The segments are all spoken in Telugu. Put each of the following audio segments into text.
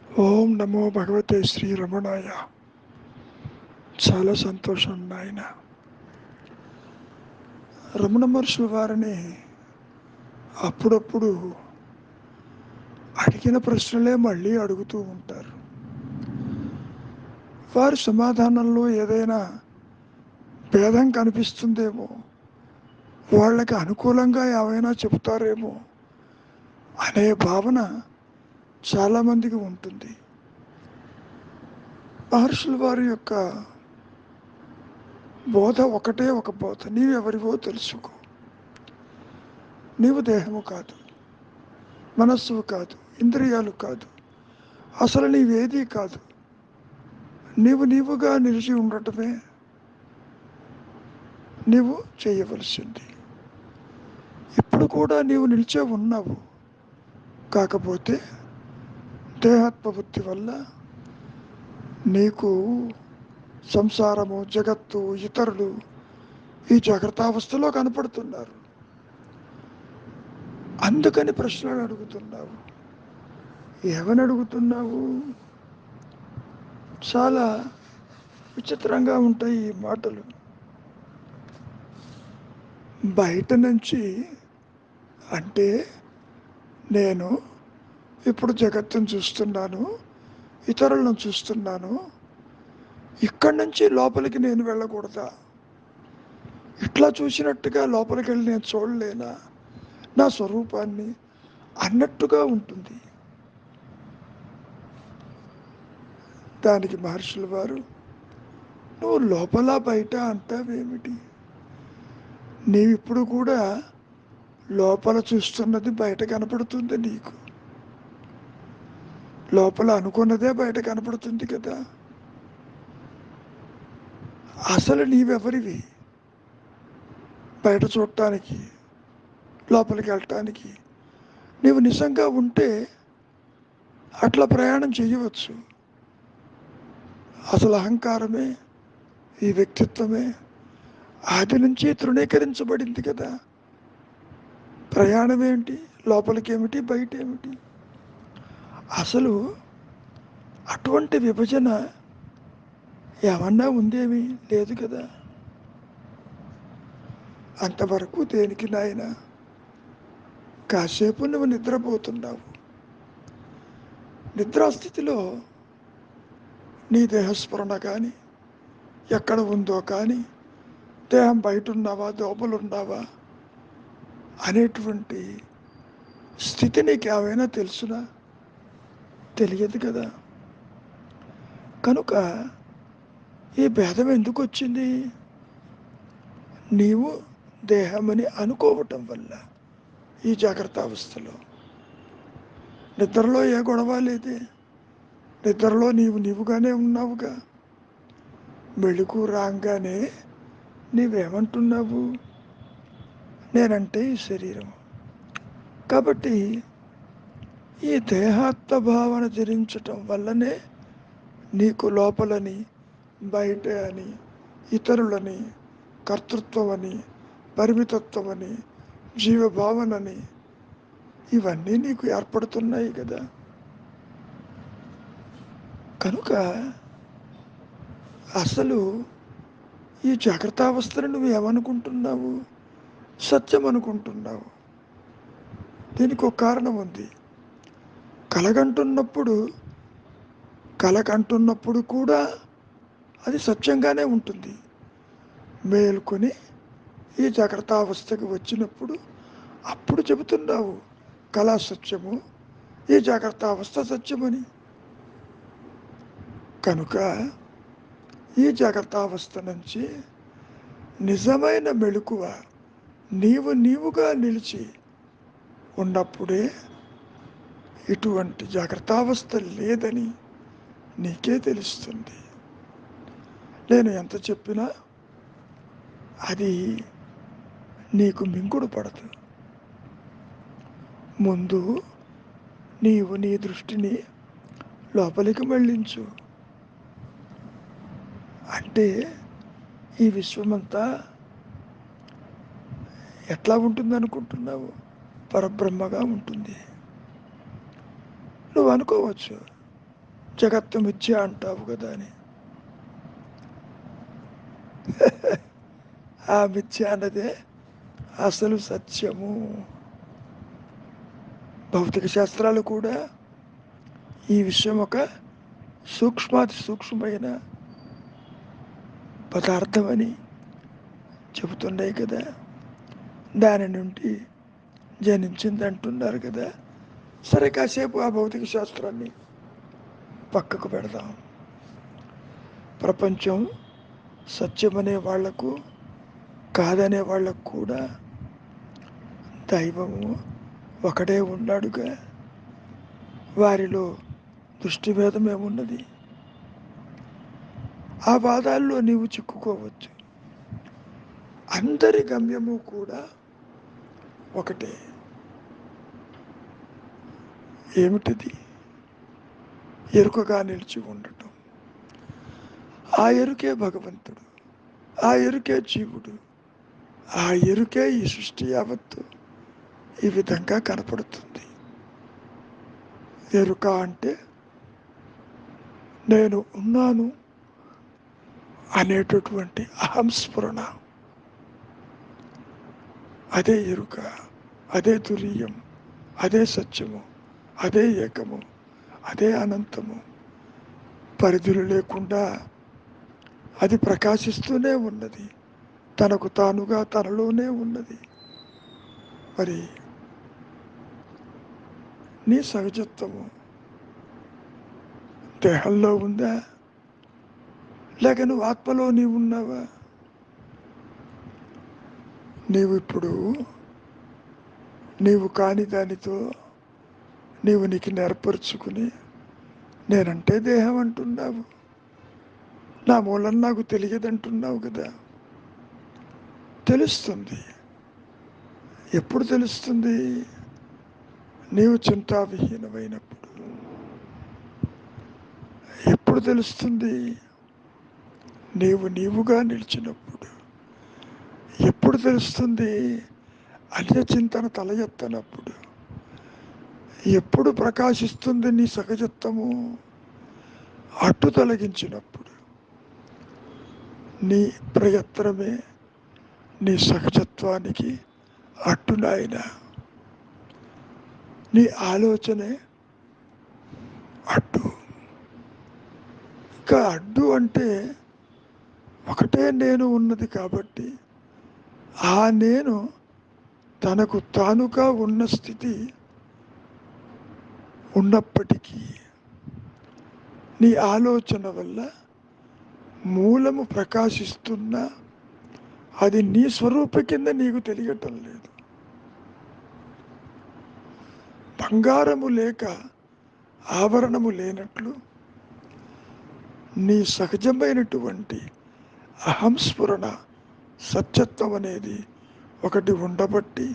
ఓం నమో భగవతే శ్రీ రమణాయ. చాలా సంతోషం నాయన. రమణ మహర్షుల వారిని అప్పుడప్పుడు అడిగిన ప్రశ్నలే మళ్ళీ అడుగుతూ ఉంటారు. వారి సమాధానంలో ఏదైనా భేదం కనిపిస్తుందేమో, వాళ్ళకి అనుకూలంగా ఏమైనా చెబుతారేమో అనే భావన చాలామందికి ఉంటుంది. మహర్షుల వారి యొక్క బోధ ఒకటే ఒక బోధ: నీవెవరివో తెలుసుకో. నీవు దేహము కాదు, మనస్సు కాదు, ఇంద్రియాలు కాదు, అసలు నీవేదీ కాదు. నీవుగా నిలిచి ఉండటమే నీవు చేయవలసింది. ఇప్పుడు కూడా నీవు నిలిచే ఉన్నావు. కాకపోతే దేహాత్మబుద్ధి వల్ల నీకు సంసారము, జగత్తు, ఇతరులు ఈ జాగ్రత్తావస్థలో కనపడుతున్నారు. అందుకని ప్రశ్నలు అడుగుతున్నావు. ఏమని అడుగుతున్నావు? చాలా విచిత్రంగా ఉంటాయి ఈ మాటలు. బయట నుంచి అంటే నేను ఇప్పుడు జగత్తును చూస్తున్నాను, ఇతరులను చూస్తున్నాను. ఇక్కడి నుంచి లోపలికి నేను వెళ్ళకూడదా? ఇట్లా చూసినట్టుగా లోపలికి వెళ్ళి నేను చూడలేనా నా స్వరూపాన్ని అన్నట్టుగా ఉంటుంది. దానికి మహర్షుల వారు, నువ్వు లోపల బయట అంటావేమిటి? నీవిప్పుడు కూడా లోపల చూస్తున్నది బయట కనపడుతుంది. నీకు లోపల అనుకున్నదే బయట కనపడుతుంది కదా. అసలు నీవెవరివి? బయట చూడటానికి, లోపలికి వెళ్ళటానికి. నీవు నిజంగా ఉంటే అట్లా ప్రయాణం చేయవచ్చు. అసలు అహంకారమే, ఈ వ్యక్తిత్వమే ఆది నుంచి తృణీకరించబడింది కదా. ప్రయాణం ఏమిటి? లోపలికేమిటి, బయట ఏమిటి? అసలు అటువంటి విభజన ఏమన్నా ఉందేమీ లేదు కదా. అంతవరకు దేనికి నాయన? కాసేపు నువ్వు నిద్రపోతున్నావు. నిద్రాస్థితిలో నీ దేహస్ఫురణ కానీ, ఎక్కడ ఉందో కానీ, దేహం బయట ఉన్నావా, లోపలున్నావా అనేటువంటి స్థితి నీకు ఏమైనా తెలుసునా? తెలియదు కదా. కనుక ఈ భేదం ఎందుకు వచ్చింది? నీవు దేహమని అనుకోవటం వల్ల. ఈ జాగ్రత్త అవస్థలో నిద్రలో ఏ గొడవ లేదే. నిద్రలో నీవుగానే ఉన్నావుగా. మెళుకు రాగానే నీవేమంటున్నావు? నేనంటే ఈ శరీరం. కాబట్టి ఈ దేహాత్మ భావన ధరించటం వల్లనే నీకు లోపలని, బయట అని, ఇతరులని, కర్తృత్వం అని, పరిమితత్వం అని, జీవభావనని ఇవన్నీ నీకు ఏర్పడుతున్నాయి కదా. కనుక అసలు ఈ జాగ్రత్తావస్థను నువ్వు ఏమనుకుంటున్నావు? సత్యం అనుకుంటున్నావు. దీనికి ఒక కారణం ఉంది. కలకంటున్నప్పుడు కూడా అది సత్యంగానే ఉంటుంది. మేల్కొని ఈ జాగ్రత్తావస్థకు వచ్చినప్పుడు అప్పుడు చెబుతున్నావు కళా సత్యము, ఈ జాగ్రత్తావస్థ సత్యమని. కనుక ఈ జాగ్రత్తావస్థ నుంచి నిజమైన మెళుకువ నీవుగా నిలిచి ఉన్నప్పుడే ఇటువంటి జాగ్రత్తావస్థ లేదని నీకే తెలుస్తుంది. నేను ఎంత చెప్పినా అది నీకు మింగుడు పడదు. ముందు నీవు నీ దృష్టిని లోపలికి మళ్ళించు. అంటే ఈ విశ్వమంతా ఎట్లా ఉంటుంది అనుకుంటున్నావు? పరబ్రహ్మగా ఉంటుంది. నువ్వు అనుకోవచ్చు జగత్తు మిథ్య అంటావు కదా అని. ఆ మిథ్య అన్నదే అసలు సత్యము. భౌతిక శాస్త్రాలు కూడా ఈ విషయం ఒక సూక్ష్మాతి సూక్ష్మమైన పదార్థమని చెబుతున్నాయి కదా. దాని నుండి జనించింది అంటున్నారు కదా. సరే, కాసేపు ఆ భౌతిక శాస్త్రాన్ని పక్కకు పెడదాం. ప్రపంచం సత్యమనే వాళ్లకు, కాదనే వాళ్లకు కూడా దైవము ఒకడే ఉన్నాడుగా. వారిలో దృష్టి భేదం ఏమున్నది? ఆ వాదాల్లో నీవు చిక్కుకోవచ్చు. అందరి గమ్యము కూడా ఒకటే. ఏమిటిది? ఎరుకగా నిలిచి ఉండటం. ఆ ఎరుకే భగవంతుడు, ఆ ఎరుకే జీవుడు, ఆ ఎరుకే ఈ సృష్టి యావత్తు ఈ విధంగా కనపడుతుంది. ఎరుక అంటే నేను ఉన్నాను అనేటటువంటి అహంస్ఫురణ. అదే ఎరుక, అదే తురీయం, అదే సత్యము, అదే ఏకము, అదే అనంతము. పరిధులు లేకుండా అది ప్రకాశిస్తూనే ఉన్నది, తనకు తానుగా తనలోనే ఉన్నది. మరి నీ సహజత్వము దేహంలో ఉందా, లేక నువ్వు ఆత్మలో నీవు ఉన్నావా? నీవు ఇప్పుడు నీవు కాని దానితో నీకు నేర్పరుచుకుని నేనంటే దేహం అంటున్నావు, నా మూలం నాకు తెలియదంటున్నావు కదా. తెలుస్తుంది. ఎప్పుడు తెలుస్తుంది? నీవు చింతావిహీనమైనప్పుడు. ఎప్పుడు తెలుస్తుంది? నీవుగా నిలిచినప్పుడు. ఎప్పుడు తెలుస్తుంది? అన్య చింతన తల ఎత్తనప్పుడు. ఎప్పుడు ప్రకాశిస్తుంది నీ సహజత్వము? అడ్డు తొలగించినప్పుడు. నీ ప్రయత్నమే నీ సహజత్వానికి అడ్డు నాయన. నీ ఆలోచనే అడ్డు. ఇంకా అడ్డు అంటే ఒకటే నేను ఉన్నది కాబట్టి ఆ నేను తనకు తానుగా ఉన్న స్థితి ఉన్నప్పటికీ నీ ఆలోచన వల్ల మూలము ప్రకాశిస్తున్నా అది నీ స్వరూప కింద నీకు తెలియటం లేదు. బంగారము లేక ఆభరణము లేనట్లు నీ సహజమైనటువంటి అహంస్ఫురణ సత్యత్వం అనేది ఒకటి ఉండబట్టి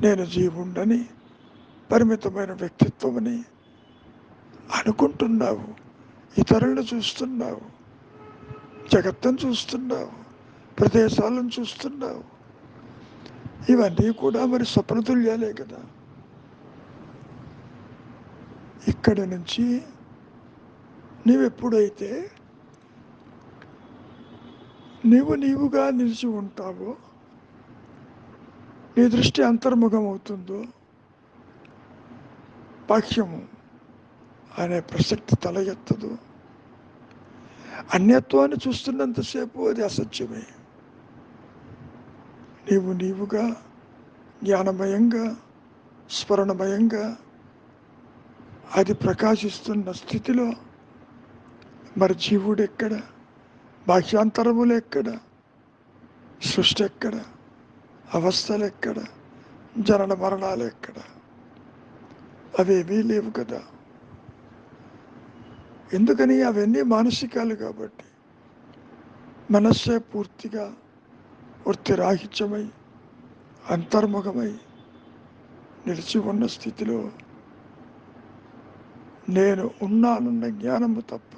నేను జీవుండని, పరిమితమైన వ్యక్తిత్వమని అనుకుంటున్నావు. ఇతరులను చూస్తున్నావు, జగత్తును చూస్తున్నావు, ప్రదేశాలను చూస్తున్నావు. ఇవన్నీ కూడా మరి స్వప్నతుల్యాలే కదా. ఇక్కడి నుంచి నీవెప్పుడైతే నీవుగా నిలిచి ఉంటావో, నీ దృష్టి అంతర్ముఖం అవుతుందో, బాహ్యము అనే ప్రసక్తి తల ఎత్తదు. అన్యత్వాన్ని చూస్తున్నంతసేపు అది అసత్యమే. నీవుగా జ్ఞానమయంగా, స్మరణమయంగా అది ప్రకాశిస్తున్న స్థితిలో మరి జీవుడు ఎక్కడ? బాహ్యాంతరములు ఎక్కడ? సృష్టి ఎక్కడ? అవస్థలు ఎక్కడ? జనన మరణాలు ఎక్కడ? అవేమీ లేవు కదా. ఎందుకని? అవన్నీ మానసికాలు కాబట్టి. మనస్సే పూర్తిగా వృత్తిరాహిత్యమై అంతర్ముఖమై నిలిచి ఉన్న స్థితిలో నేను ఉన్నానన్న జ్ఞానము తప్ప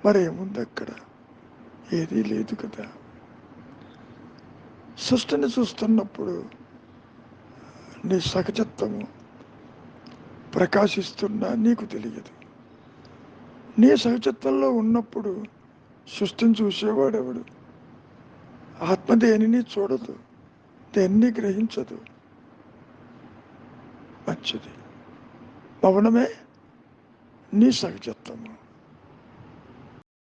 మరేముంది అక్కడ? ఏదీ లేదు కదా. సృష్టిని చూస్తున్నప్పుడు నీ సహజత్వము ప్రకాశిస్తున్నా నీకు తెలియదు. నీ సహజత్వంలో ఉన్నప్పుడు సృష్టిని చూసేవాడెవడు? ఆత్మ దేనిని చూడదు, దేన్ని గ్రహించదు. మంచిది. మౌనమే నీ సహజత్వము.